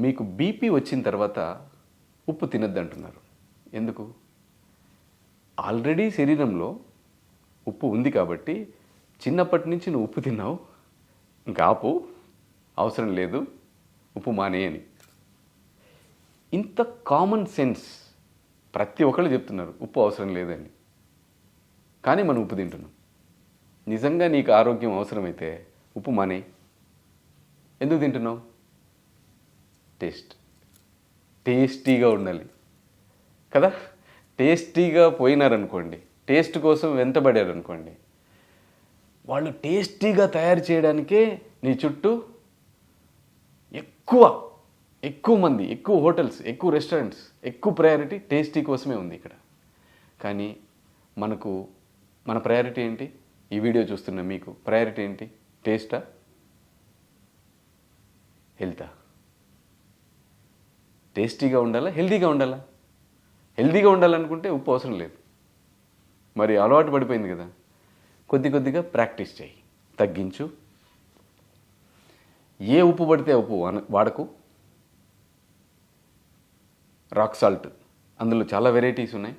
మీకు బీపీ వచ్చిన తర్వాత ఉప్పు తినద్దు అంటున్నారు. ఎందుకు? ఆల్రెడీ శరీరంలో ఉప్పు ఉంది కాబట్టి చిన్నప్పటి నుంచి నువ్వు ఉప్పు తిన్నావు, ఇంకా ఆపు, అవసరం లేదు, ఉప్పు మానేయని. ఇంత కామన్ సెన్స్ ప్రతి ఒక్కళ్ళు చెప్తున్నారు ఉప్పు అవసరం లేదని. కానీ మనం ఉప్పు తింటున్నాం. నిజంగా నీకు ఆరోగ్యం అవసరమైతే ఉప్పు మానే. ఎందుకు తింటున్నావు? టేస్టీగా ఉండాలి కదా. టేస్టీగా పోయినారనుకోండి, టేస్ట్ కోసం వెంటబడారనుకోండి, వాళ్ళు టేస్టీగా తయారు చేయడానికే నీ చుట్టూ ఎక్కువ మంది, ఎక్కువ హోటల్స్, ఎక్కువ రెస్టారెంట్స్, ఎక్కువ ప్రయారిటీ టేస్టీ కోసమే ఉంది ఇక్కడ. కానీ మన ప్రయారిటీ ఏంటి? ఈ వీడియో చూస్తున్న మీకు ప్రయారిటీ ఏంటి? టేస్టా? హెల్తా? టేస్టీగా ఉండాలా, హెల్తీగా ఉండాలా? హెల్తీగా ఉండాలనుకుంటే ఉప్పు అవసరం లేదు. మరి అలవాటు పడిపోయింది కదా. కొద్దిగా ప్రాక్టీస్ చేయి, తగ్గించు. ఏ ఉప్పు పడితే ఆ ఉప్పు వాడకు. రాక్ సాల్ట్, అందులో చాలా వెరైటీస్ ఉన్నాయి.